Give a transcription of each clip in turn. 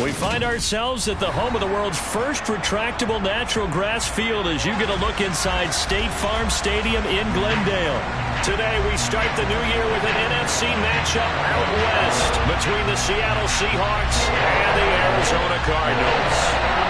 We find ourselves at the home of the world's first retractable natural grass field as you get a look inside State Farm Stadium in Glendale. Today we start the new year with an NFC matchup out west between the Seattle Seahawks and the Arizona Cardinals.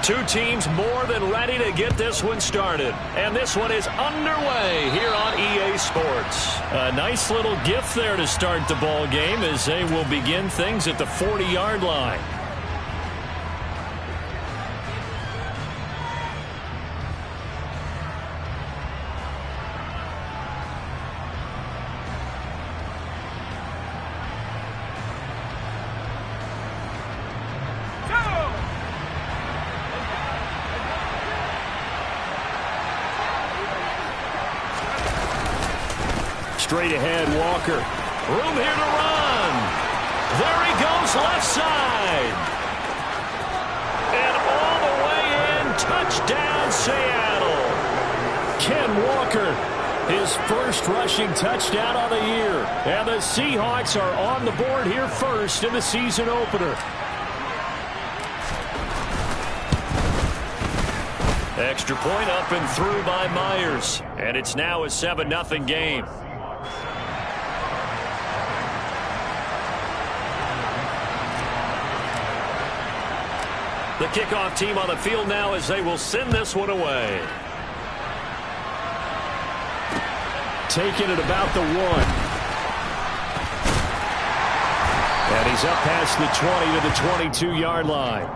Two teams more than ready to get this one started. And this one is underway here on EA Sports. A nice little gift there to start the ball game as they will begin things at the 40-yard line. Straight ahead, Walker. Room here to run. There he goes, left side. And all the way in, touchdown, Seattle. Ken Walker, his first rushing touchdown of the year. And the Seahawks are on the board here first in the season opener. Extra point up and through by Myers. And it's now a 7-0 game. The kickoff team on the field now as they will send this one away. Taking it about the 1. And he's up past the 20 to the 22-yard line.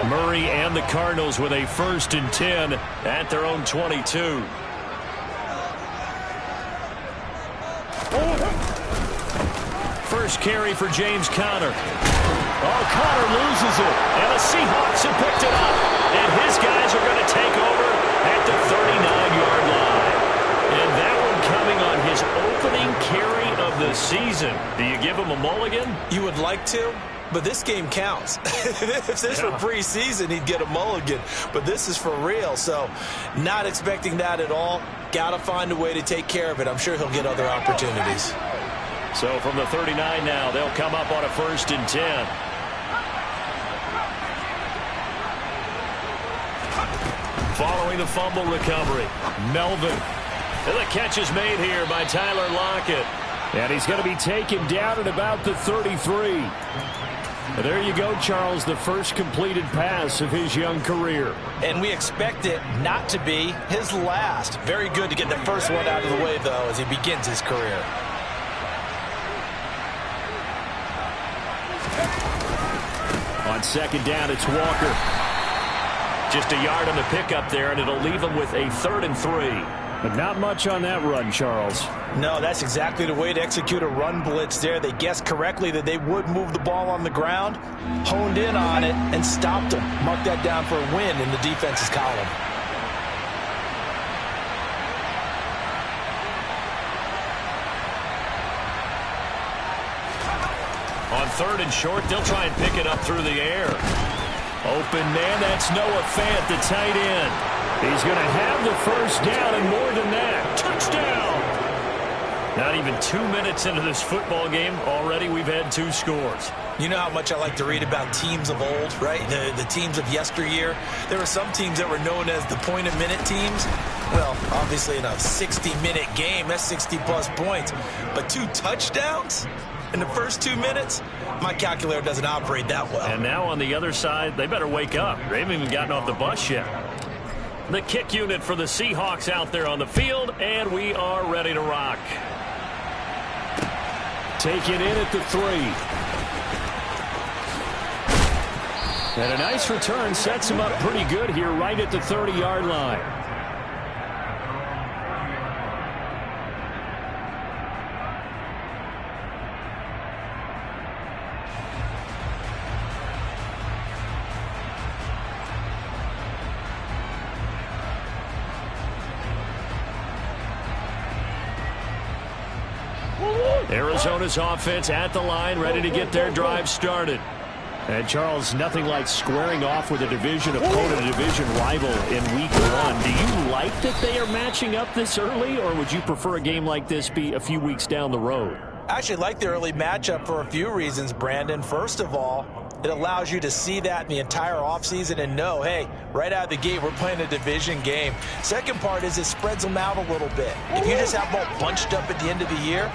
Murray and the Cardinals with a 1st and 10 at their own 22. First carry for James Conner. Oh, Conner loses it. And the Seahawks have picked it up. And his guys are going to take over at the 39-yard line. And that one coming on his opening carry of the season. Do you give him a mulligan? You would like to? But this game counts. If this were preseason, he'd get a mulligan. But this is for real, so not expecting that at all. Got to find a way to take care of it. I'm sure he'll get other opportunities. So from the 39 now, they'll come up on a 1st and 10. Following the fumble recovery, Melvin. And the catch is made here by Tyler Lockett. And he's going to be taken down at about the 33. And there you go, Charles, the first completed pass of his young career. And we expect it not to be his last. Very good to get the first one out of the way, though, as he begins his career. On 2nd down, it's Walker. Just a yard on the pickup there, and it'll leave him with a 3rd and 3. But not much on that run, Charles. No, that's exactly the way to execute a run blitz there. They guessed correctly that they would move the ball on the ground, honed in on it, and stopped them. Mark that down for a win in the defense's column. On 3rd and short, they'll try and pick it up through the air. Open man, that's Noah Fant, the tight end. He's going to have the first down and more than that. Touchdown! Not even 2 minutes into this football game, already we've had 2 scores. You know how much I like to read about teams of old, right? The teams of yesteryear. There were some teams that were known as the point-a-minute teams. Well, obviously in a 60-minute game, that's 60-plus points. But 2 touchdowns? in the first 2 minutes, my calculator doesn't operate that well. And now on the other side, they better wake up. They haven't even gotten off the bus yet. The kick unit for the Seahawks out there on the field, and we are ready to rock. Take it in at the 3. And a nice return sets him up pretty good here right at the 30-yard line. Arizona's offense at the line, ready to get their drive started. And, Charles, nothing like squaring off with a division opponent, a division rival in week 1. Do you like that they are matching up this early, or would you prefer a game like this be a few weeks down the road? I actually like the early matchup for a few reasons, Brandon. First of all, it allows you to see that in the entire offseason and know, hey, right out of the gate, we're playing a division game. Second part is it spreads them out a little bit. If you just have them all bunched up at the end of the year,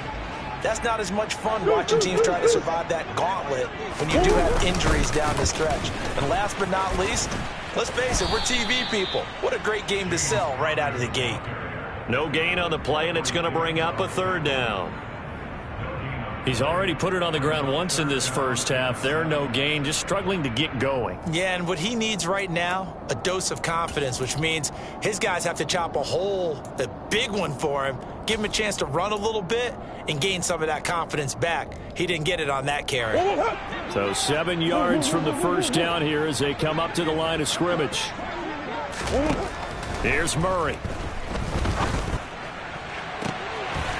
that's not as much fun watching teams try to survive that gauntlet when you do have injuries down the stretch. And last but not least, let's face it, we're TV people. What a great game to sell right out of the gate. No gain on the play, and it's going to bring up a 3rd down. He's already put it on the ground once in this first half. There, no gain, just struggling to get going. Yeah, and what he needs right now, a dose of confidence, which means his guys have to chop a hole, a big one for him, give him a chance to run a little bit and gain some of that confidence back. He didn't get it on that carry. So 7 yards from the first down here as they come up to the line of scrimmage. Here's Murray.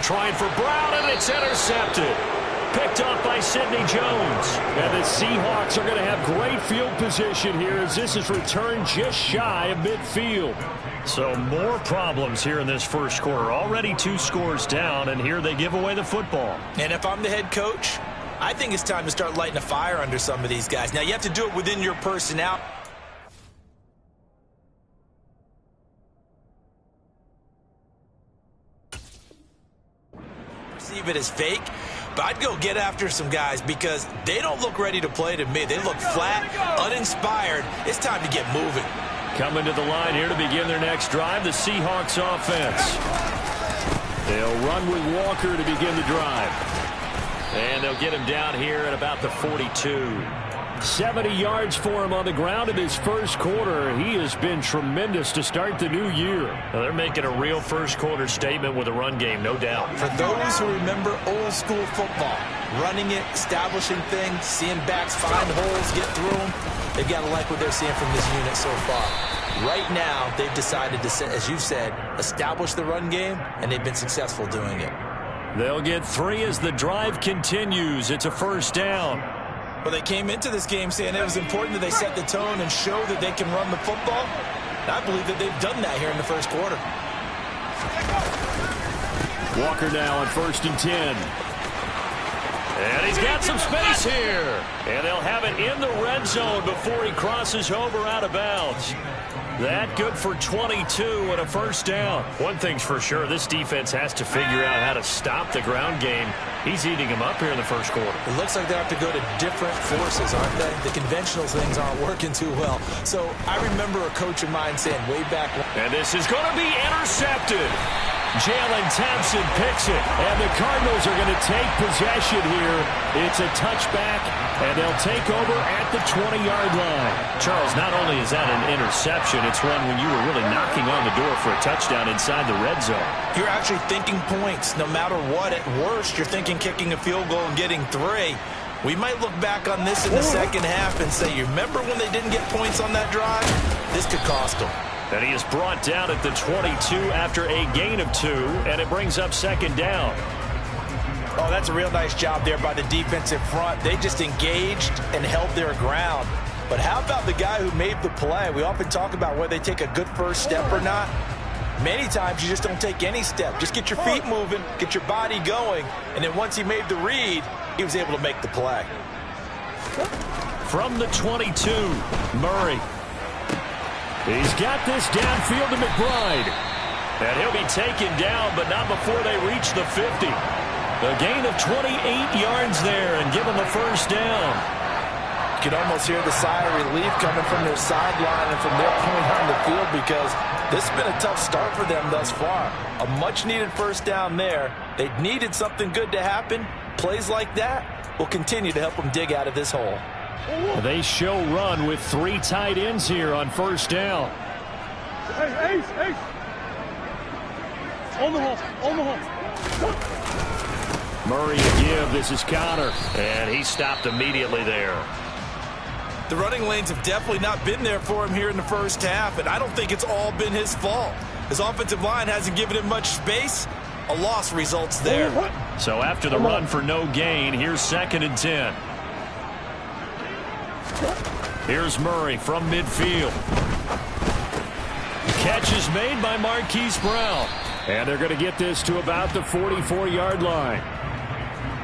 Trying for Brown, and it's intercepted. Picked off by Sidney Jones. And the Seahawks are going to have great field position here as this is returned just shy of midfield. So more problems here in this first quarter. Already 2 scores down, and here they give away the football. And if I'm the head coach, I think it's time to start lighting a fire under some of these guys. Now, you have to do it within your personnel. Perceive it as fake, but I'd go get after some guys because they don't look ready to play to me. They look flat, uninspired. It's time to get moving. Coming to the line here to begin their next drive, the Seahawks offense. They'll run with Walker to begin the drive. And they'll get him down here at about the 42. 70 yards for him on the ground in his first quarter. He has been tremendous to start the new year. Well, they're making a real first quarter statement with a run game, no doubt. For those who remember old school football, running it, establishing things, seeing backs find holes, get through them, they've got to like what they're seeing from this unit so far. Right now, they've decided to, as you said, establish the run game, and they've been successful doing it. They'll get 3 as the drive continues. It's a first down. Well, they came into this game saying it was important that they set the tone and show that they can run the football. And I believe that they've done that here in the first quarter. Walker now on 1st and 10. And he's got some space here. And they'll have it in the red zone before he crosses over out of bounds. That good for 22 and a first down. One thing's for sure, this defense has to figure out how to stop the ground game. He's eating him up here in the first quarter. It looks like they have to go to different forces, aren't they? The conventional things aren't working too well. So I remember a coach of mine saying way back. And this is going to be intercepted. Jalen Thompson picks it, and the Cardinals are going to take possession here. It's a touchback, and they'll take over at the 20-yard line. Charles, not only is that an interception, it's one when you were really knocking on the door for a touchdown inside the red zone. You're actually thinking points no matter what. At worst, you're thinking kicking a field goal and getting 3. We might look back on this in the second half and say, you remember when they didn't get points on that drive? This could cost them. And he is brought down at the 22 after a gain of 2, and it brings up 2nd down. Oh, that's a real nice job there by the defensive front. They just engaged and held their ground. But how about the guy who made the play? We often talk about whether they take a good first step or not. Many times you just don't take any step. Just get your feet moving, get your body going, and then once he made the read, he was able to make the play. From the 22, Murray. He's got this downfield to McBride. And he'll be taken down, but not before they reach the 50. A gain of 28 yards there and give them a first down. You can almost hear the sigh of relief coming from their sideline and from their point on the field, because this has been a tough start for them thus far. A much-needed first down there. They needed something good to happen. Plays like that will continue to help them dig out of this hole. They show run with 3 tight ends here on first down. Hey, Ace. On the hole. Murray to give. This is Connor. And he stopped immediately there. The running lanes have definitely not been there for him here in the first half, and I don't think it's all been his fault. His offensive line hasn't given him much space. A loss results there. So after the run for no gain, here's 2nd and 10. Here's Murray from midfield. Catch is made by Marquise Brown. And they're going to get this to about the 44-yard line.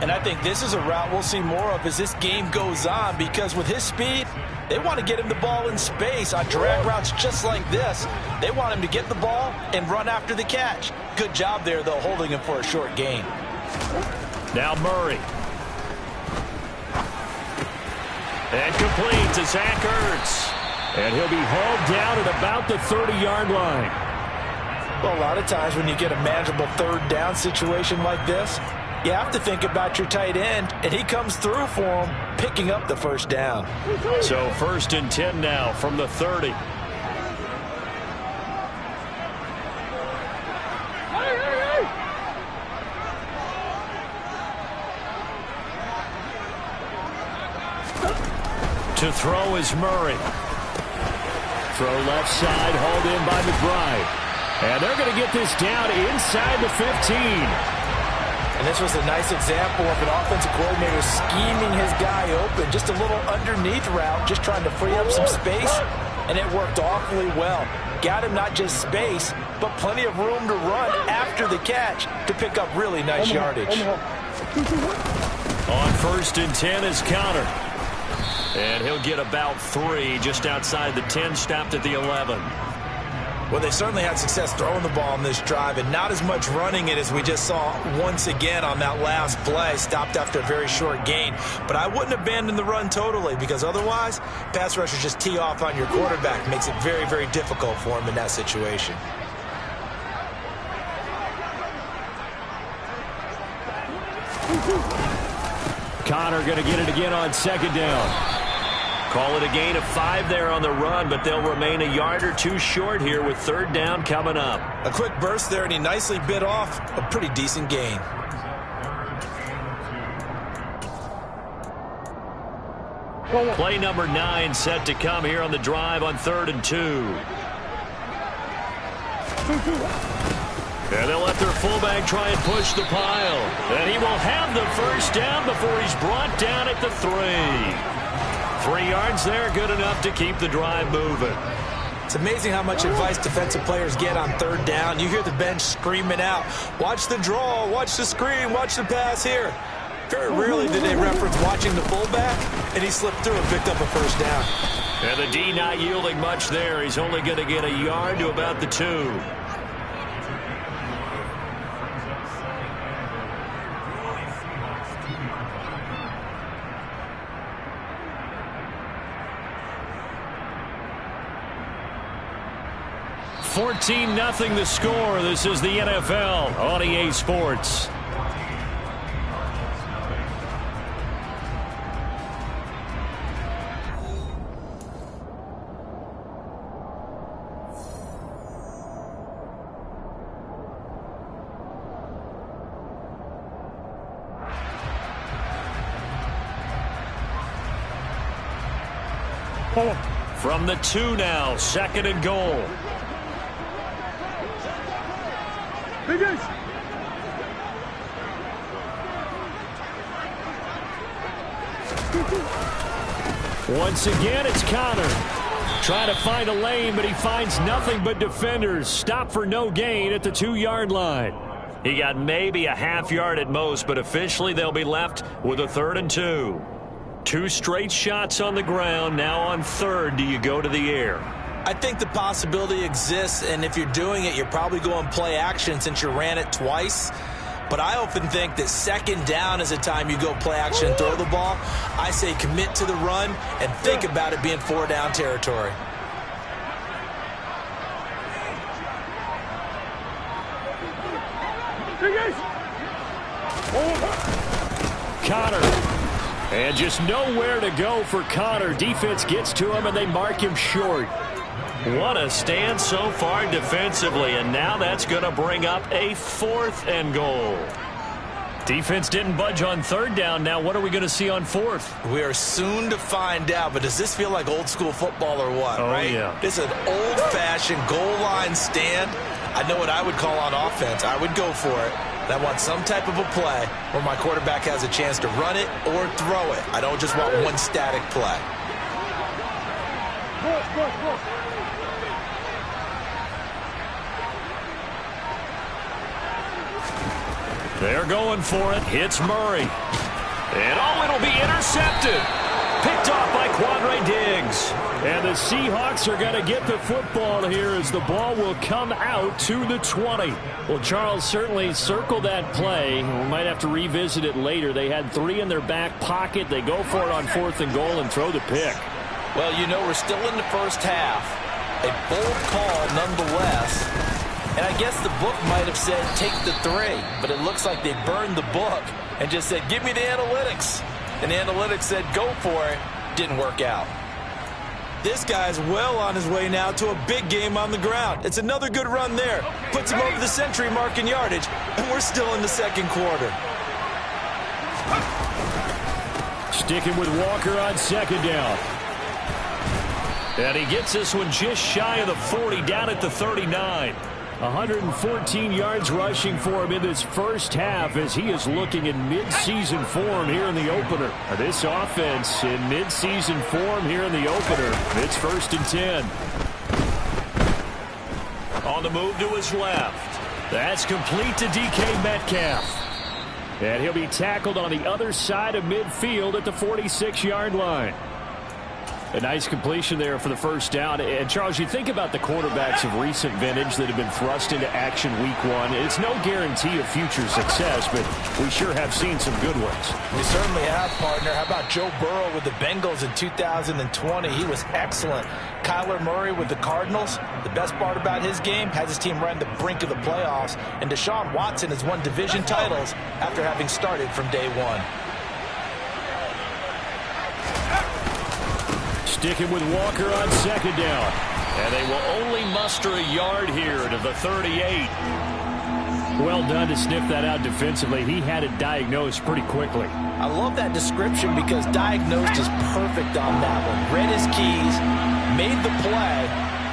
And I think this is a route we'll see more of as this game goes on, because with his speed, they want to get him the ball in space on drag routes just like this. They want him to get the ball and run after the catch. Good job there, though, holding him for a short gain. Now Murray. And complete to Zach Ertz. And he'll be hauled down at about the 30-yard line. Well, a lot of times when you get a manageable third down situation like this, you have to think about your tight end, and he comes through for him, picking up the first down. So 1st and 10 now from the 30. To throw is Murray. Throw left side, hauled in by McBride. And they're going to get this down inside the 15. And this was a nice example of an offensive coordinator scheming his guy open. Just a little underneath route, just trying to free up some space, and it worked awfully well. Got him not just space, but plenty of room to run after the catch to pick up really nice yardage. On 1st and 10 is Connor. And he'll get about 3 just outside the 10, stopped at the 11. Well, they certainly had success throwing the ball on this drive, and not as much running it as we just saw once again on that last play. Stopped after a very short gain. But I wouldn't abandon the run totally, because otherwise, pass rushers just tee off on your quarterback. Makes it very, very difficult for him in that situation. Connor going to get it again on 2nd down. Call it a gain of 5 there on the run, but they'll remain a yard or 2 short here with 3rd down coming up. A quick burst there, and he nicely bit off a pretty decent gain. Play number 9 set to come here on the drive on 3rd and 2. And they'll let their fullback try and push the pile. And he will have the first down before he's brought down at the 3. 3 yards there, good enough to keep the drive moving. It's amazing how much advice defensive players get on 3rd down. You hear the bench screaming out, watch the draw, watch the screen, watch the pass here. Very rarely do they reference watching the fullback, and he slipped through and picked up a first down. And the D not yielding much there. He's only going to get a yard to about the 2. $14-0 the score. This is the NFL on EA Sports. From the 2 now, 2nd and goal. Once again, it's Connor. Trying to find a lane, but he finds nothing but defenders. Stop for no gain at the 2-yard line. He got maybe a half yard at most, but officially they'll be left with a 3rd and 2. 2 straight shots on the ground. Now on 3rd, do you go to the air? I think the possibility exists, and if you're doing it, you're probably going play action since you ran it twice. but I often think that second down is a time you go play action and throw the ball. I say commit to the run and think about it being 4-down territory. Connor. And just nowhere to go for Connor. Defense gets to him, and they mark him short. What a stand so far defensively, and now that's going to bring up a 4th and goal. Defense didn't budge on 3rd down. Now what are we going to see on 4th? We are soon to find out, but does this feel like old school football or what, right? Yeah. This is an old-fashioned goal line stand. I know what I would call on offense. I would go for it. I want some type of a play where my quarterback has a chance to run it or throw it. I don't just want one static play. They're going for it. Hits Murray. And it'll be intercepted. Picked off by Quandre Diggs. And the Seahawks are going to get the football here as the ball will come out to the 20. Well, Charles, certainly circle that play. We might have to revisit it later. They had 3 in their back pocket. They go for it on 4th and goal and throw the pick. Well, you know, we're still in the first half. A bold call nonetheless. And I guess the book might have said take the 3, but it looks like they burned the book and just said give me the analytics. And the analytics said go for it. Didn't work out. This guy's well on his way now to a big game on the ground. It's another good run there. Puts him over the century mark in yardage, and we're still in the 2nd quarter. Sticking with Walker on 2nd down. And he gets this one just shy of the 40, down at the 39. 114 yards rushing for him in this first half as he is looking in midseason form here in the opener. This offense in midseason form here in the opener. It's 1st and 10. On the move to his left. That's complete to DK Metcalf. And he'll be tackled on the other side of midfield at the 46-yard line. A nice completion there for the first down. And, Charles, you think about the quarterbacks of recent vintage that have been thrust into action week 1. It's no guarantee of future success, but we sure have seen some good ones. We certainly have, partner. How about Joe Burrow with the Bengals in 2020? He was excellent. Kyler Murray with the Cardinals. The best part about his game, has his team right on the brink of the playoffs. And Deshaun Watson has won division titles after having started from day 1. Sticking with Walker on 2nd down. And they will only muster a yard here to the 38. Well done to sniff that out defensively. He had it diagnosed pretty quickly. I love that description because diagnosed is perfect on that one. Read his keys, made the play,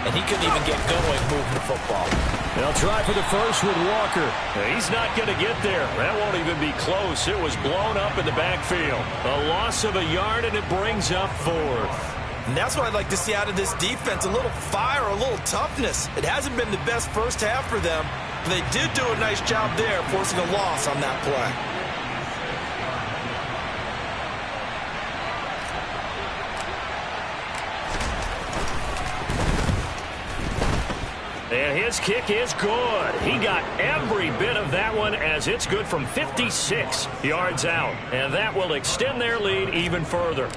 and he couldn't even get going moving the football. They'll try for the first with Walker. He's not going to get there. That won't even be close. It was blown up in the backfield. A loss of a yard, and it brings up 4th. And that's what I'd like to see out of this defense, a little fire, a little toughness. It hasn't been the best first half for them, but they did do a nice job there, forcing a loss on that play. And his kick is good. He got every bit of that one as it's good from 56 yards out. And that will extend their lead even further.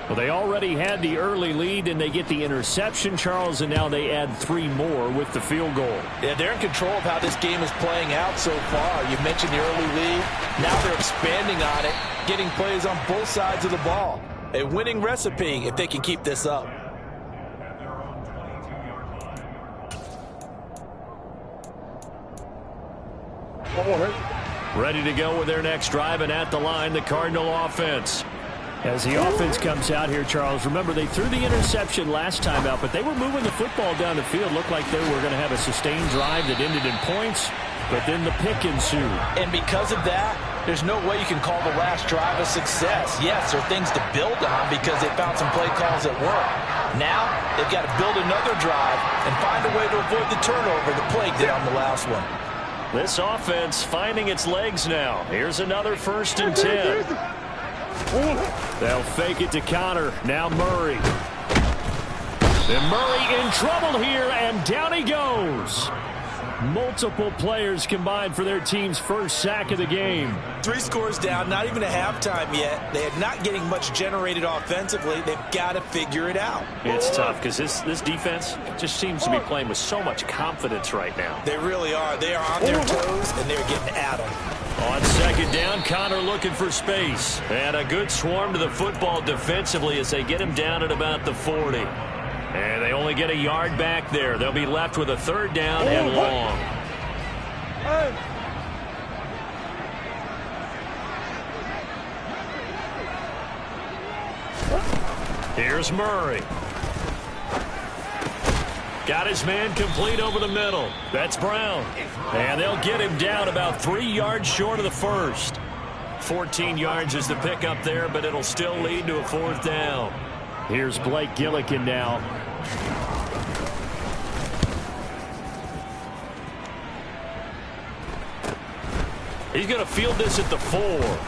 Well, they already had the early lead, and they get the interception, Charles, and now they add 3 more with the field goal. Yeah, they're in control of how this game is playing out so far. You mentioned the early lead. Now they're expanding on it, getting plays on both sides of the ball. A winning recipe if they can keep this up. Ready to go with their next drive, and at the line, the Cardinal offense. As the offense comes out here, Charles, remember they threw the interception last time out, but they were moving the football down the field. Looked like they were going to have a sustained drive that ended in points, but then the pick ensued. And because of that, there's no way you can call the last drive a success. Yes, there are things to build on because they found some play calls that work. Now, they've got to build another drive and find a way to avoid the turnover that plagued it on the last one. This offense finding its legs now. Here's another 1st and 10. They'll fake it to Connor. Now Murray. And Murray in trouble here, and down he goes. Multiple players combined for their team's first sack of the game. 3 scores down, not even a halftime yet. They are not getting much generated offensively. They've got to figure it out. It's tough because this defense just seems to be playing with so much confidence right now. They really are. They are on their toes, and they're getting at them. On second down, Connor looking for space. And a good swarm to the football defensively as they get him down at about the 40. And they only get a yard back there. They'll be left with a 3rd down and long. Here's Murray. Got his man complete over the middle. That's Brown. And they'll get him down about 3 yards short of the first. 14 yards is the pickup there, but it'll still lead to a 4th down. Here's Blake Gillikin now. He's going to field this at the 4.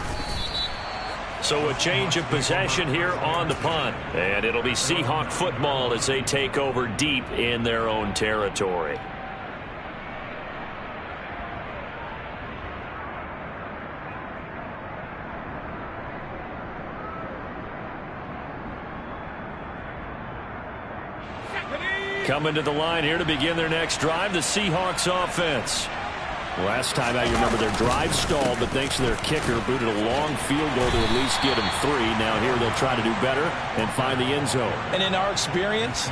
So a change of possession here on the punt. And it'll be Seahawk football as they take over deep in their own territory. Coming to the line here to begin their next drive, the Seahawks offense. Last time out, you remember their drive stalled, but thanks to their kicker, booted a long field goal to at least get them 3. Now here they'll try to do better and find the end zone. And in our experience,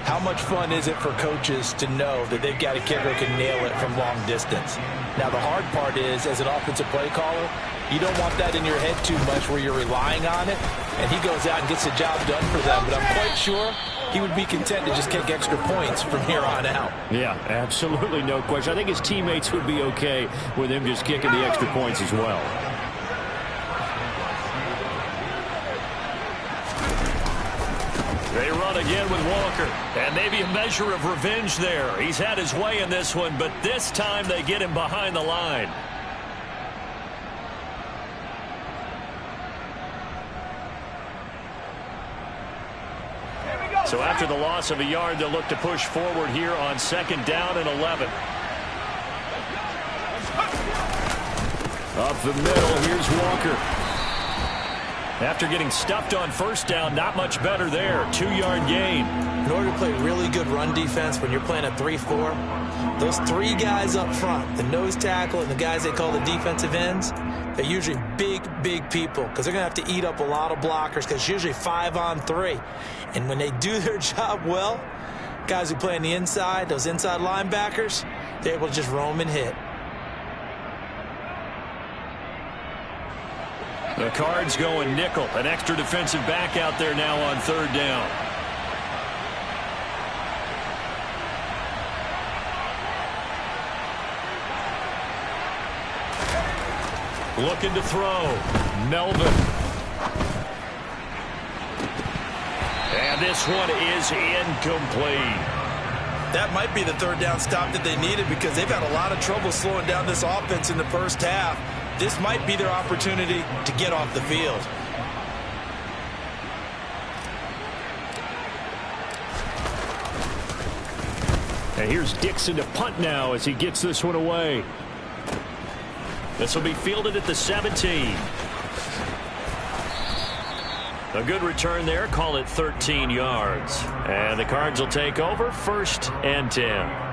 how much fun is it for coaches to know that they've got a kicker who can nail it from long distance? Now the hard part is, as an offensive play caller, you don't want that in your head too much where you're relying on it, and he goes out and gets the job done for them. But I'm quite sure he would be content to just kick extra points from here on out. Yeah, absolutely no question. I think his teammates would be okay with him just kicking the extra points as well. They run again with Walker, and maybe a measure of revenge there. He's had his way in this one, but this time they get him behind the line. So after the loss of a yard, they'll look to push forward here on 2nd down and 11. Up the middle, here's Walker. After getting stuffed on 1st down, not much better there. 2-yard gain. In order to play really good run defense when you're playing a 3-4, those 3 guys up front, the nose tackle and the guys they call the defensive ends, they're usually big people because they're going to have to eat up a lot of blockers because it's usually 5-on-3. And when they do their job well, guys who play on the inside, those inside linebackers, they're able to just roam and hit. The Cards going nickel. An extra defensive back out there now on 3rd down. Looking to throw. Melvin. And this one is incomplete. That might be the 3rd down stop that they needed because they've had a lot of trouble slowing down this offense in the first half. This might be their opportunity to get off the field. And here's Dixon to punt now as he gets this one away. This will be fielded at the 17. A good return there. Call it 13 yards. And the Cards will take over 1st and 10.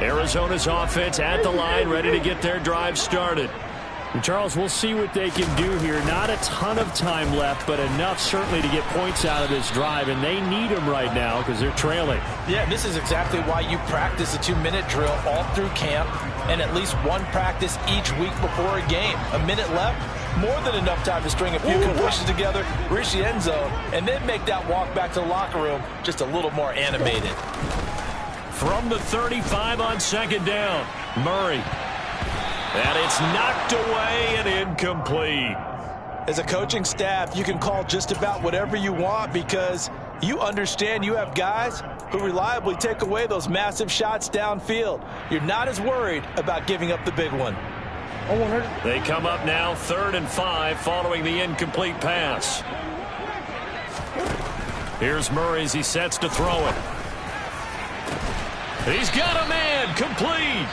Arizona's offense at the line, ready to get their drive started. And Charles, we'll see what they can do here. Not a ton of time left, but enough certainly to get points out of this drive, and they need them right now because they're trailing. Yeah, this is exactly why you practice a 2-minute drill all through camp and at least one practice each week before a game. A minute left, more than enough time to string a few completions together, reach the end zone, and then make that walk back to the locker room just a little more animated. From the 35 on 2nd down, Murray. And it's knocked away and incomplete. As a coaching staff, you can call just about whatever you want because you understand you have guys who reliably take away those massive shots downfield. You're not as worried about giving up the big one. On 100. They come up now 3rd and 5 following the incomplete pass. Here's Murray as he sets to throw it. He's got a man, complete.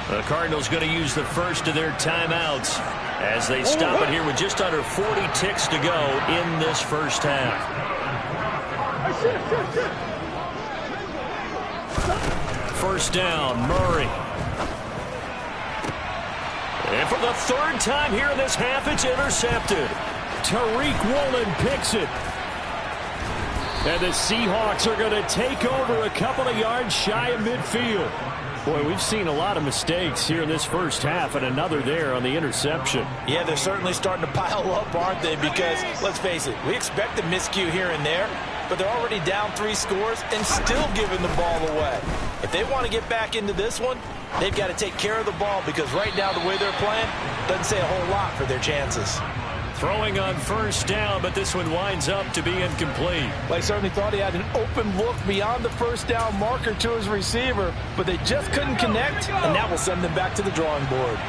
The Cardinals going to use the first of their timeouts as they stop it here with just under 40 ticks to go in this first half. First down, Murray. And for the 3rd time here in this half, it's intercepted. Tariq Woolen picks it. And the Seahawks are going to take over a couple of yards shy of midfield. Boy, we've seen a lot of mistakes here in this first half, and another there on the interception. Yeah, they're certainly starting to pile up, aren't they? Because, let's face it, we expect a miscue here and there, but they're already down 3 scores and still giving the ball away. If they want to get back into this one, they've got to take care of the ball, because right now the way they're playing doesn't say a whole lot for their chances. Throwing on first down, but this one winds up to be incomplete. Well, he certainly thought he had an open look beyond the first down marker to his receiver, but they just couldn't connect, and that will send them back to the drawing board.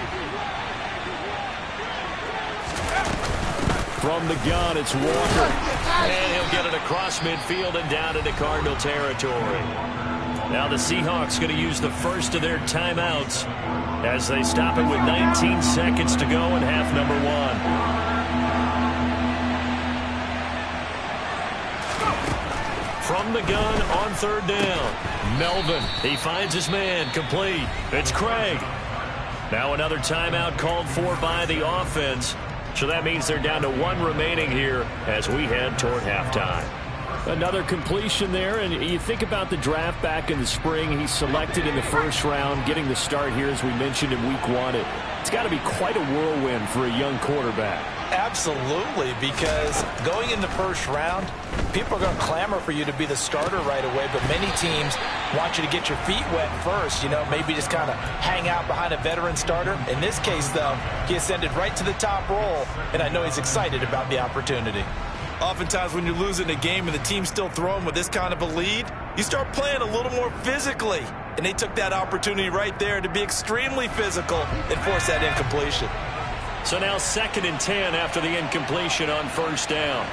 From the gun, it's Walker. And he'll get it across midfield and down into Cardinal territory. Now the Seahawks going to use the first of their timeouts as they stop it with 19 seconds to go in half number 1. From the gun on 3rd down. Melvin, he finds his man, complete. It's Craig. Now another timeout called for by the offense. So that means they're down to 1 remaining here as we head toward halftime. Another completion there, and you think about the draft back in the spring. He's selected in the 1st round, getting the start here, as we mentioned, in week 1. It's got to be quite a whirlwind for a young quarterback. Absolutely, because going in the 1st round, people are going to clamor for you to be the starter right away, but many teams want you to get your feet wet first, maybe just kind of hang out behind a veteran starter. In this case, though, he ascended right to the top role, and I know he's excited about the opportunity. Oftentimes when you're losing a game and the team's still throwing with this kind of a lead, you start playing a little more physically. And they took that opportunity right there to be extremely physical and force that incompletion. So now 2nd and 10 after the incompletion on 1st down.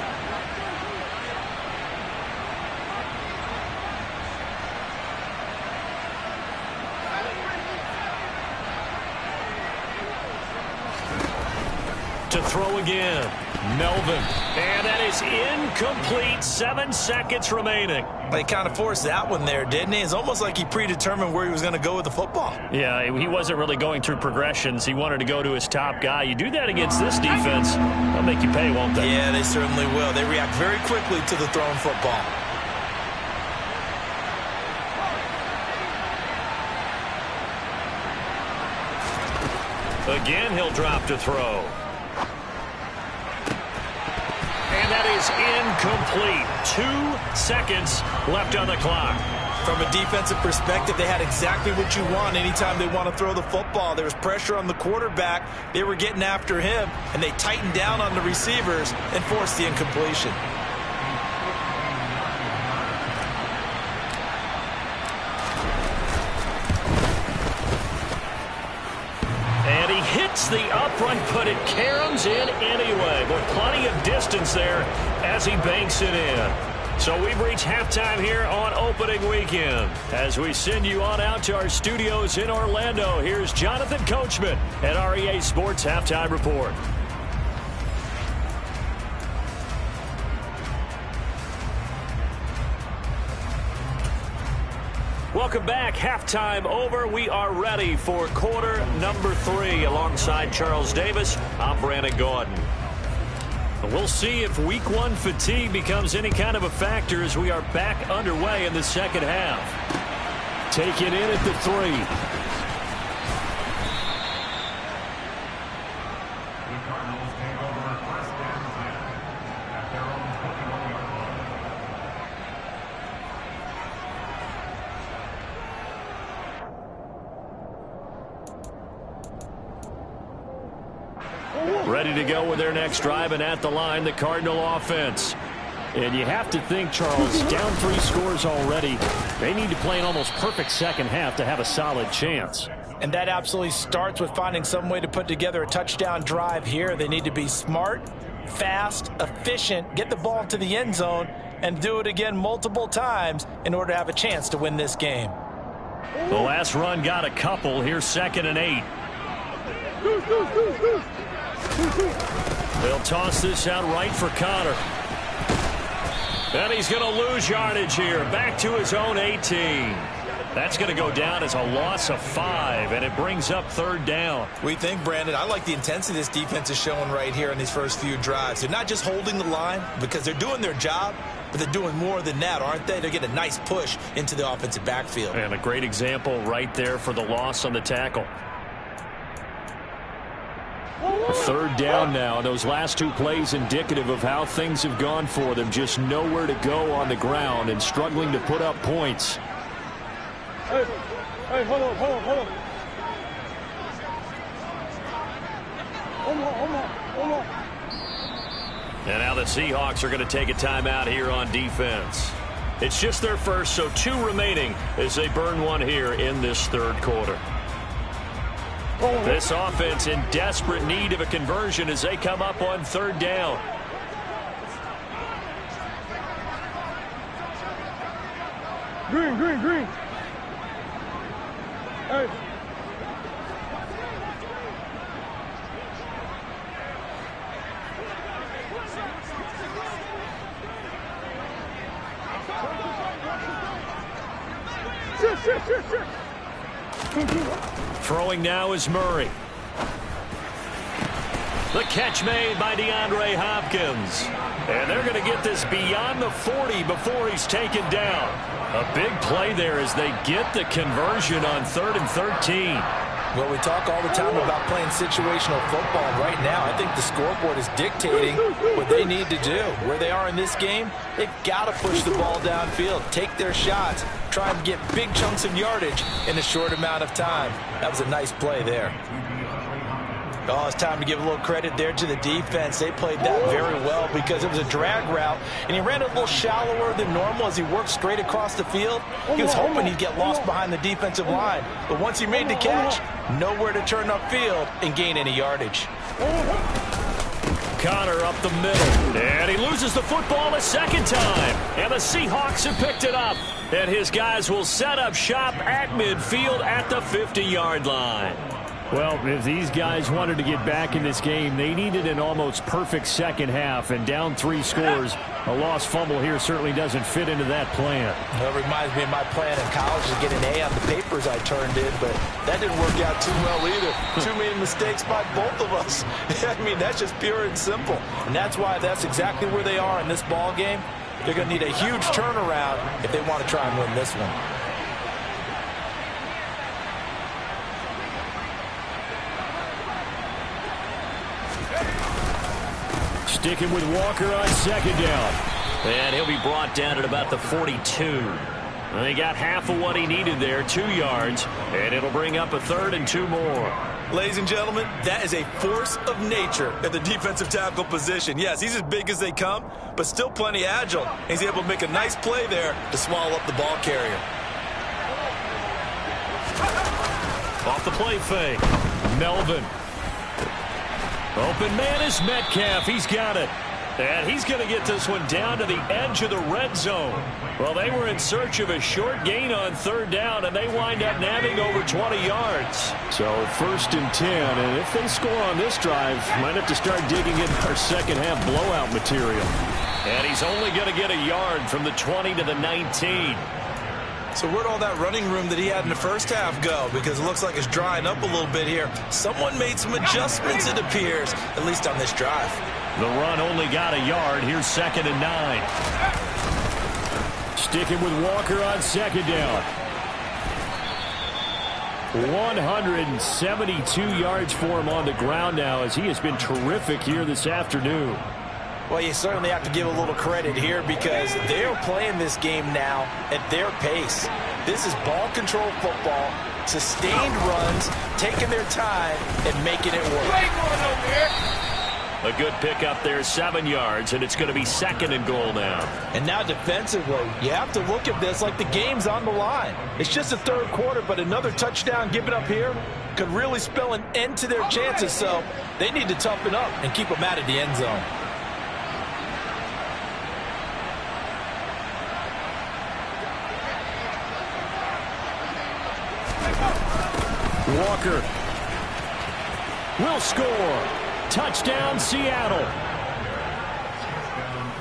To throw again, Melvin. And that is incomplete. 7 seconds remaining. He kind of forced that one there, didn't he? It's almost like he predetermined where he was going to go with the football. Yeah, he wasn't really going through progressions. He wanted to go to his top guy. You do that against this defense, they'll make you pay, won't they? Yeah, they certainly will. They react very quickly to the thrown football. Again, he'll drop to throw. And that is incomplete. 2 seconds left on the clock. From a defensive perspective, they had exactly what you want anytime they want to throw the football. There was pressure on the quarterback. They were getting after him, and they tightened down on the receivers and forced the incompletion. And he hits the upright, but it caroms in anyway. But plenty of distance there as he banks it in. So we've reached halftime here on opening weekend. As we send you on out to our studios in Orlando, here's Jonathan Coachman at REA Sports Halftime Report. Welcome back. Halftime over. We are ready for quarter number 3. Alongside Charles Davis, I'm Brandon Gordon. We'll see if week 1 fatigue becomes any kind of a factor as we are back underway in the second half. Take it in at the 3. Ready to go with their next drive, and at the line, the Cardinal offense. And you have to think, Charles, down 3 scores already. They need to play an almost perfect second half to have a solid chance. And that absolutely starts with finding some way to put together a touchdown drive here. They need to be smart, fast, efficient, get the ball to the end zone, and do it again multiple times in order to have a chance to win this game. The last run got a couple. Here's 2nd and 8. They'll toss this out right for Connor. And he's going to lose yardage here. Back to his own 18. That's going to go down as a loss of 5, and it brings up 3rd down. We think, Brandon, I like the intensity this defense is showing right here in these first few drives. They're not just holding the line because they're doing their job, but they're doing more than that, aren't they? They're getting a nice push into the offensive backfield. And a great example right there for the loss on the tackle. 3rd down now. Those last 2 plays indicative of how things have gone for them. Just nowhere to go on the ground and struggling to put up points. Hey, hold on. Hold on. And now the Seahawks are going to take a timeout here on defense. It's just their first, so 2 remaining as they burn 1 here in this 3rd quarter. This offense in desperate need of a conversion as they come up on 3rd down. Green. Hey. Shit. Throwing now is Murray. The catch made by DeAndre Hopkins. And they're going to get this beyond the 40 before he's taken down. A big play there as they get the conversion on 3rd and 13. Well, we talk all the time about playing situational football. Right now, I think the scoreboard is dictating what they need to do. Where they are in this game, they've got to push the ball downfield, take their shots, try and get big chunks of yardage in a short amount of time. That was a nice play there. Oh, it's time to give a little credit there to the defense. They played that very well because it was a drag route, and he ran it a little shallower than normal as he worked straight across the field. He was hoping he'd get lost behind the defensive line, but once he made the catch, nowhere to turn upfield and gain any yardage. Connor up the middle, and he loses the football a 2nd time, and the Seahawks have picked it up, and his guys will set up shop at midfield at the 50-yard line. Well, if these guys wanted to get back in this game, they needed an almost perfect second half, and down 3 scores. A lost fumble here certainly doesn't fit into that plan. Well, it reminds me of my plan in college to get an A on the papers I turned in, but that didn't work out too well either. Too many mistakes by both of us. I mean, that's just pure and simple. And that's why that's exactly where they are in this ball game. They're going to need a huge turnaround if they want to try and win this one. Sticking with Walker on 2nd down. And he'll be brought down at about the 42. They got half of what he needed there, 2 yards, and it'll bring up a 3rd and 2 more. Ladies and gentlemen, that is a force of nature at the defensive tackle position. Yes, he's as big as they come, but still plenty agile. He's able to make a nice play there to swallow up the ball carrier. Off the play fake. Melvin. Open man is Metcalf. He's got it. And he's going to get this one down to the edge of the red zone. Well, they were in search of a short gain on 3rd down, and they wind up nabbing over 20 yards. So 1st and 10, and if they score on this drive, might have to start digging in our second half blowout material. And he's only going to get a yard from the 20 to the 19. So where'd all that running room that he had in the first half go? Because it looks like it's drying up a little bit here. Someone made some adjustments, it appears, at least on this drive. The run only got a yard. Here's 2nd and 9. Sticking with Walker on 2nd down. 172 yards for him on the ground now as he has been terrific here this afternoon. Well, you certainly have to give a little credit here because they're playing this game now at their pace. This is ball control football, sustained runs, taking their time and making it work. A good pickup there, 7 yards, and it's going to be 2nd and goal now. And now defensively, you have to look at this like the game's on the line. It's just the 3rd quarter, but another touchdown given up here could really spell an end to their chances, so they need to toughen up and keep them out of the end zone. Walker will score. Touchdown, Seattle.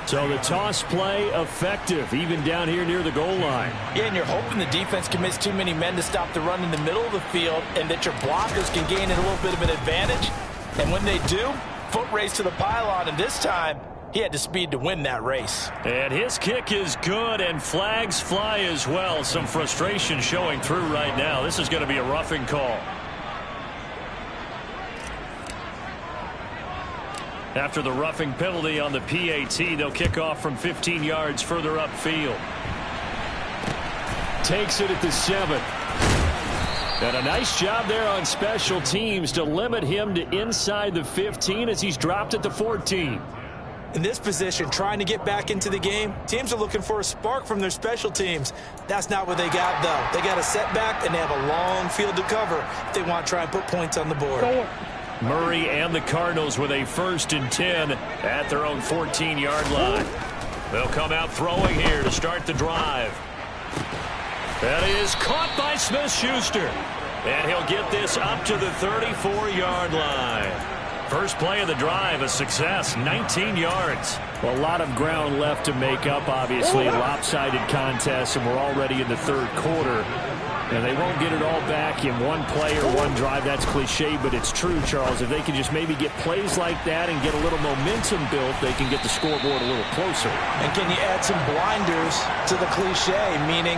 So the toss play effective, even down here near the goal line. Yeah, and you're hoping the defense commits too many men to stop the run in the middle of the field and that your blockers can gain a little bit of an advantage. And when they do, foot race to the pylon, and this time he had the speed to win that race. And his kick is good, and flags fly as well. Some frustration showing through right now. This is going to be a roughing call. After the roughing penalty on the PAT, they'll kick off from 15 yards further upfield. Takes it at the 7. And a nice job there on special teams to limit him to inside the 15 as he's dropped at the 14. In this position, trying to get back into the game, teams are looking for a spark from their special teams. That's not what they got, though. They got a setback, and they have a long field to cover if they want to try and put points on the board. Murray and the Cardinals with a 1st and 10 at their own 14-yard line. They'll come out throwing here to start the drive. That is caught by Smith-Schuster. And he'll get this up to the 34-yard line. First play of the drive, a success, 19 yards. Well, a lot of ground left to make up, obviously. A lopsided contest, and we're already in the 3rd quarter. And they won't get it all back in one play or one drive. That's cliche, but it's true, Charles. If they can just maybe get plays like that and get a little momentum built, they can get the scoreboard a little closer. And can you add some blinders to the cliche, meaning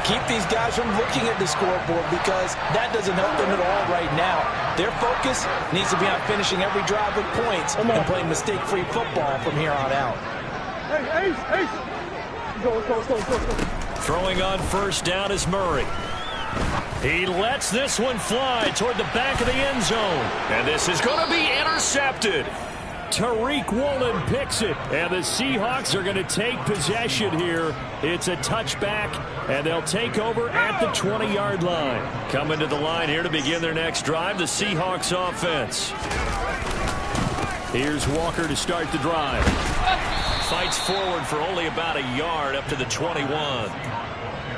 keep these guys from looking at the scoreboard, because that doesn't help them at all right now. Their focus needs to be on finishing every drive with points and playing mistake-free football from here on out. Hey, Ace. Go. Throwing on 1st down is Murray. He lets this one fly toward the back of the end zone. And this is going to be intercepted. Tariq Woolen picks it, and the Seahawks are going to take possession here. It's a touchback, and they'll take over at the 20-yard line. Coming to the line here to begin their next drive, the Seahawks offense. Here's Walker to start the drive. Fights forward for only about a yard up to the 21.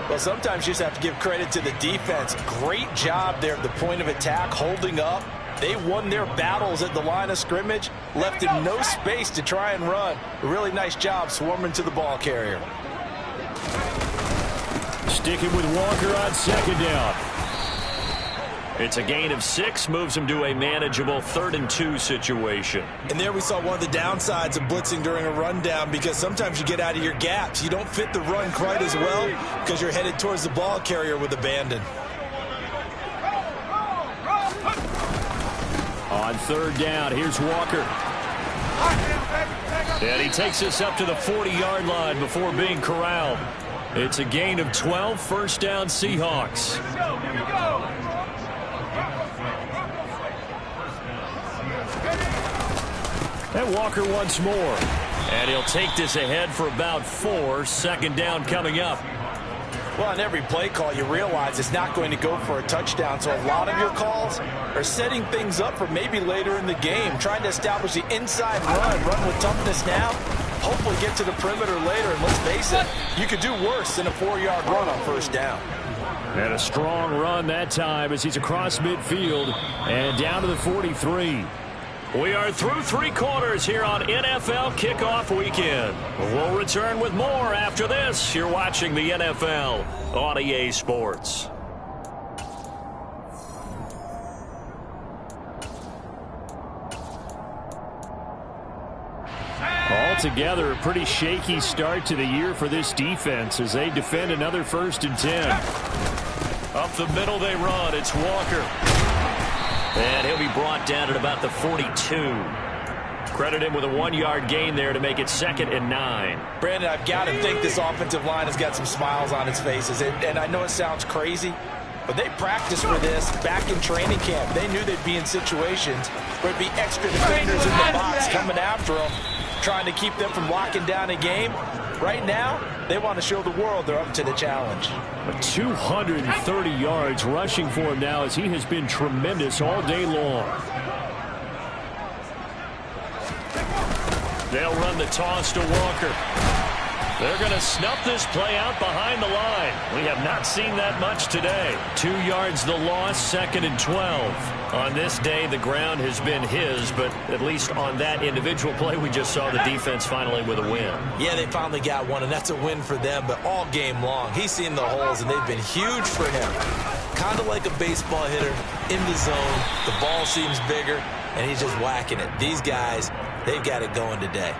Well, sometimes you just have to give credit to the defense. Great job there at the point of attack, holding up. They won their battles at the line of scrimmage, left him no space to try and run. A really nice job swarming to the ball carrier. Sticking with Walker on 2nd down. It's a gain of 6, moves him to a manageable 3rd and 2 situation. And there we saw one of the downsides of blitzing during a rundown, because sometimes you get out of your gaps. You don't fit the run quite as well because you're headed towards the ball carrier with abandon. On 3rd down, here's Walker. And he takes us up to the 40-yard line before being corralled. It's a gain of 12, 1st down Seahawks. And Walker once more. And he'll take this ahead for about 4, 2nd down coming up. Well, on every play call, you realize it's not going to go for a touchdown, so a lot of your calls are setting things up for maybe later in the game, trying to establish the inside run with toughness now, hopefully get to the perimeter later, and let's face it, you could do worse than a 4-yard run on 1st down. And a strong run that time as he's across midfield and down to the 43. We are through 3 quarters here on NFL Kickoff Weekend. We'll return with more after this. You're watching the NFL on EA Sports. Altogether, a pretty shaky start to the year for this defense as they defend another 1st and 10. Up the middle they run. It's Walker. And he'll be brought down at about the 42. Credit him with a 1-yard gain there to make it 2nd and 9. Brandon, I've got to think this offensive line has got some smiles on its faces. And I know it sounds crazy, But they practiced for this back in training camp. They knew they'd be in situations where it'd be extra defenders in the box coming after them, trying to keep them from locking down a game. Right now, they want to show the world they're up to the challenge. 230 yards rushing for him now as he has been tremendous all day long. They'll run the toss to Walker. They're going to snuff this play out behind the line. We have not seen that much today. 2 yards the loss, 2nd and 12. On this day, the ground has been his, but at least on that individual play, we just saw the defense finally with a win. Yeah, they finally got one, and that's a win for them, but all game long, he's seen the holes, and they've been huge for him. Kind of like a baseball hitter in the zone. The ball seems bigger, and he's just whacking it. These guys, they've got it going today.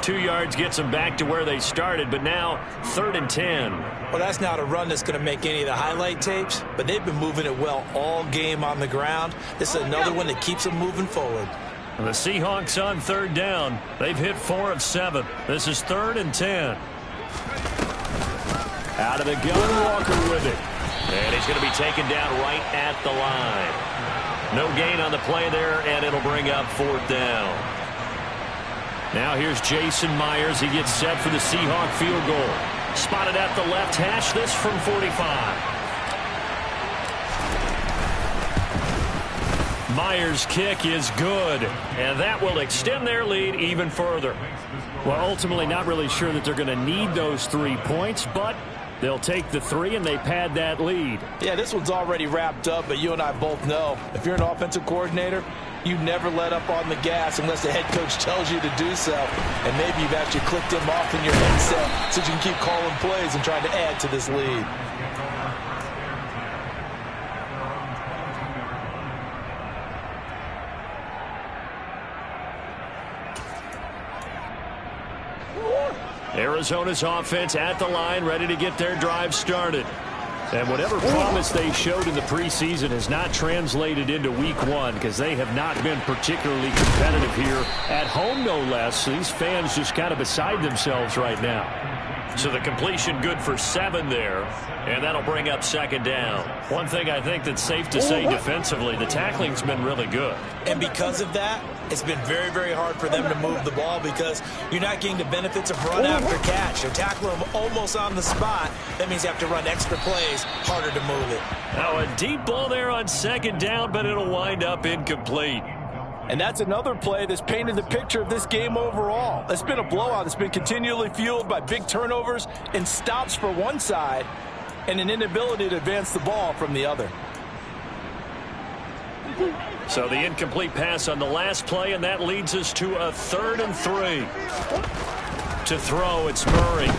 2 yards gets them back to where they started, but now 3rd and 10. Well, that's not a run that's going to make any of the highlight tapes, but they've been moving it well all game on the ground. This is another one that keeps them moving forward. And the Seahawks on 3rd down. They've hit 4 of 7. This is 3rd and 10. Out of the gun, Walker with it. And he's going to be taken down right at the line. No gain on the play there, and it'll bring up 4th down. Now here's Jason Myers. He gets set for the Seahawk field goal. Spotted at the left hash, this from 45. Myers' kick is good, and that will extend their lead even further. Well, ultimately not really sure that they're going to need those 3 points, but they'll take the 3 and they pad that lead. Yeah, this one's already wrapped up, but you and I both know if you're an offensive coordinator, you never let up on the gas unless the head coach tells you to do so. And maybe you've actually clicked him off in your headset so you can keep calling plays and trying to add to this lead. Arizona's offense at the line, ready to get their drive started. And whatever promise they showed in the preseason has not translated into week 1 because they have not been particularly competitive here at home, no less. These fans just kind of beside themselves right now. So the completion good for 7 there, and that'll bring up 2nd down. One thing I think that's safe to say defensively, the tackling's been really good. And because of that, it's been very, very hard for them to move the ball because you're not getting the benefits of run after catch. You're tackling them almost on the spot. That means you have to run extra plays, harder to move it. Now a deep ball there on 2nd down, but it'll wind up incomplete. And that's another play that's painted the picture of this game overall. It's been a blowout. It's been continually fueled by big turnovers and stops for one side and an inability to advance the ball from the other. So the incomplete pass on the last play, and that leads us to a 3rd and 3. To throw, it's Murray.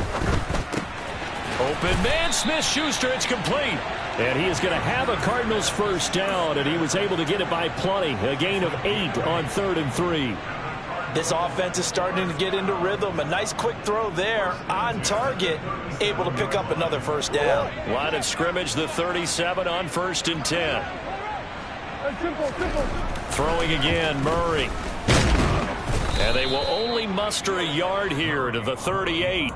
Open man, Smith-Schuster, it's complete. And he is going to have a Cardinals 1st down, and he was able to get it by plenty. A gain of 8 on 3rd and 3. This offense is starting to get into rhythm. A nice quick throw there on target, able to pick up another 1st down. Line of scrimmage, the 37 on 1st and 10. Throwing again, Murray. And they will only muster a yard here to the 38.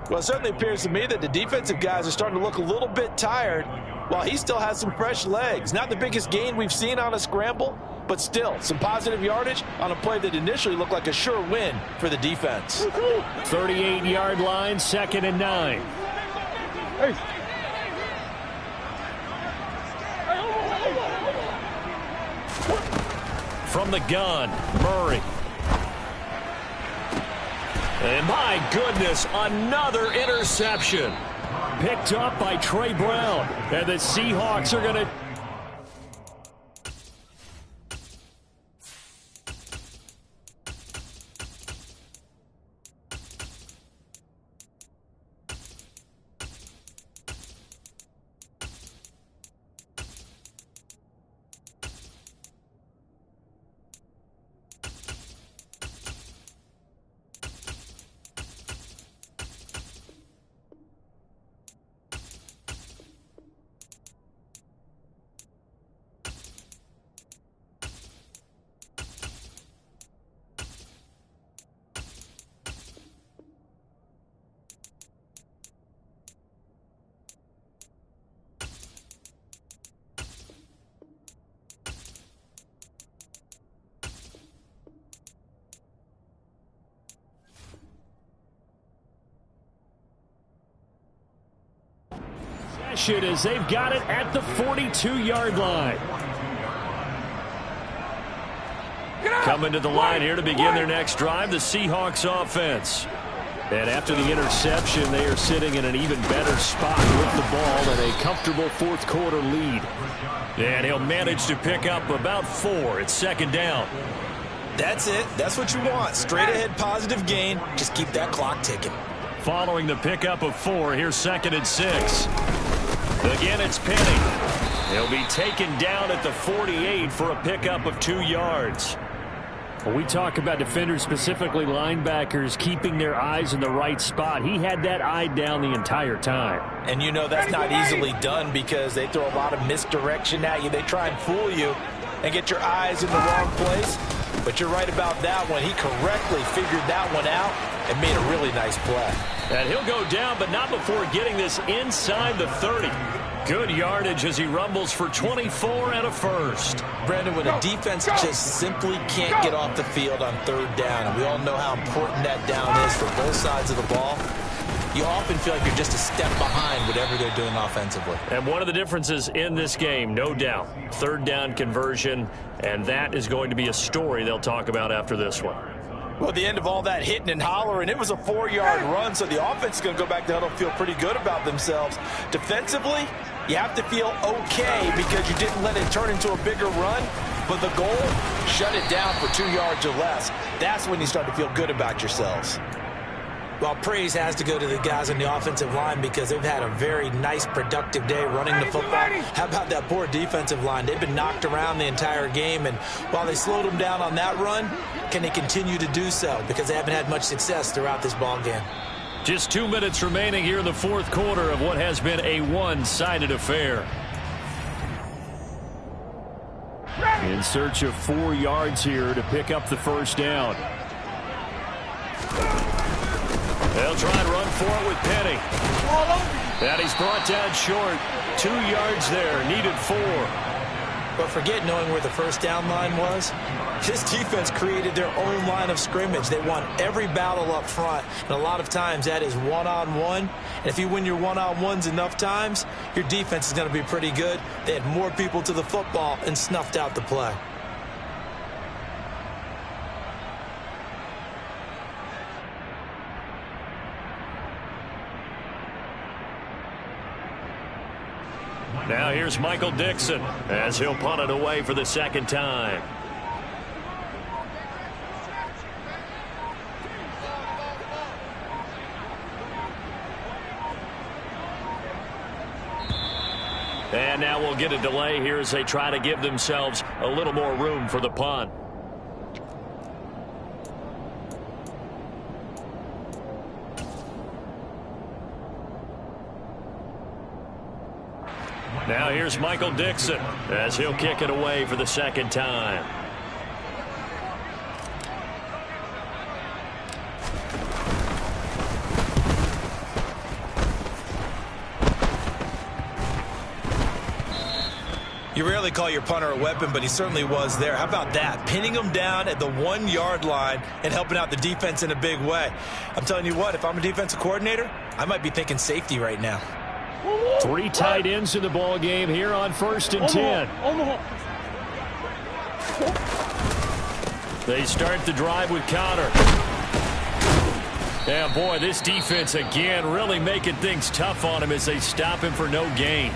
Well, it certainly appears to me that the defensive guys are starting to look a little bit tired while he still has some fresh legs. Not the biggest gain we've seen on a scramble, but still some positive yardage on a play that initially looked like a sure win for the defense. 38-yard line, 2nd and 9. Hey. From the gun, Murray. And my goodness, another interception. Picked up by Trey Brown. And the Seahawks are going to... possession as they've got it at the 42-yard line. Coming to the line here to begin their next drive, the Seahawks offense. And after the interception, they are sitting in an even better spot with the ball and a comfortable fourth-quarter lead. And he'll manage to pick up about 4. It's second down. That's it. That's what you want. Straight ahead positive gain. Just keep that clock ticking. Following the pickup of 4, here's 2nd and 6. Again, it's Penny. He'll be taken down at the 48 for a pickup of 2 yards. When we talk about defenders, specifically linebackers, keeping their eyes in the right spot, he had that eye down the entire time. And you know that's not easily done because they throw a lot of misdirection at you. They try and fool you and get your eyes in the wrong place. But you're right about that one. He correctly figured that one out and made a really nice play. And he'll go down, but not before getting this inside the 30. Good yardage as he rumbles for 24 and a first. Brandon, when a defense just simply can't get off the field on 3rd down, and we all know how important that down is for both sides of the ball, you often feel like you're just a step behind whatever they're doing offensively. And one of the differences in this game, no doubt, 3rd down conversion, and that is going to be a story they'll talk about after this one. Well, at the end of all that hitting and hollering, it was a 4-yard run, so the offense is going to go back to huddle, feel pretty good about themselves. Defensively, you have to feel okay because you didn't let it turn into a bigger run, but the goal, shut it down for 2 yards or less. That's when you start to feel good about yourselves. Well, praise has to go to the guys on the offensive line because they've had a very nice, productive day running the football. How about that poor defensive line? They've been knocked around the entire game, and while they slowed them down on that run, can they continue to do so? Because they haven't had much success throughout this ball game. Just 2 minutes remaining here in the fourth quarter of what has been a one-sided affair. In search of 4 yards here to pick up the first down. They'll try and run for it with Penny. And he's brought down short. 2 yards there, needed 4. But forget knowing where the first down line was. This defense created their own line of scrimmage. They won every battle up front, and a lot of times that is one-on-one. And if you win your one-on-ones enough times, your defense is going to be pretty good. They had more people to the football and snuffed out the play. Now here's Michael Dixon as he'll punt it away for the second time. And now we'll get a delay here as they try to give themselves a little more room for the punt. Now here's Michael Dixon as he'll kick it away for the second time. You rarely call your punter a weapon, but he certainly was there. How about that? Pinning him down at the 1-yard line and helping out the defense in a big way. I'm telling you what, if I'm a defensive coordinator, I might be thinking safety right now. 3 tight ends in the ball game here on 1st and 10. They start the drive with Connor. Yeah, boy, this defense again really making things tough on him as they stop him for no gain.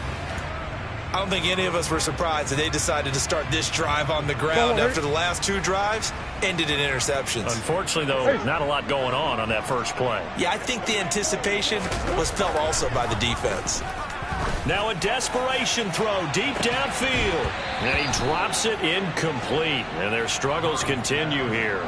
I don't think any of us were surprised that they decided to start this drive on the ground after the last 2 drives ended in interceptions. Unfortunately, though, not a lot going on that first play. Yeah, I think the anticipation was felt also by the defense. Now a desperation throw deep downfield. And he drops it incomplete. And their struggles continue here.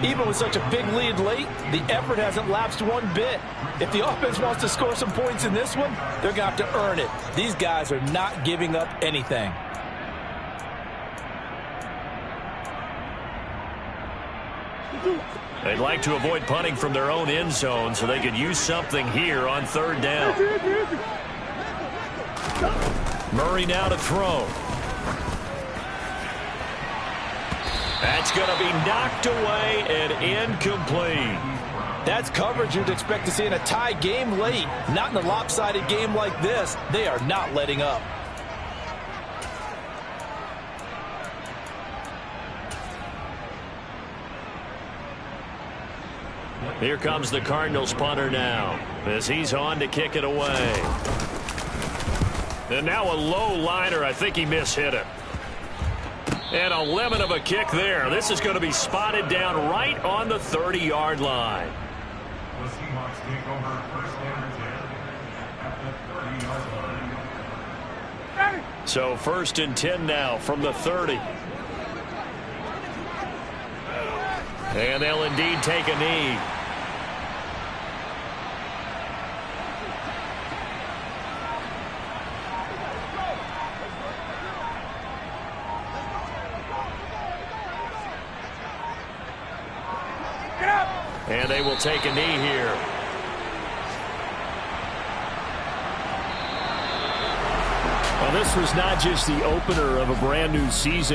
Even with such a big lead late, the effort hasn't lapsed one bit. If the offense wants to score some points in this one, they're going to have to earn it. These guys are not giving up anything. They'd like to avoid punting from their own end zone so they could use something here on 3rd down. Murray now to throw. That's going to be knocked away and incomplete. That's coverage you'd expect to see in a tie game late. Not in a lopsided game like this. They are not letting up. Here comes the Cardinals punter now as he's on to kick it away. And now a low liner. I think he mishit it. And a lemon of a kick there. This is going to be spotted down right on the 30-yard line. The Seahawks take over first and 10 at the 30-yard line. So 1st and 10 now from the 30. And they'll indeed take a knee. And they will take a knee here. Well, this was not just the opener of a brand new season.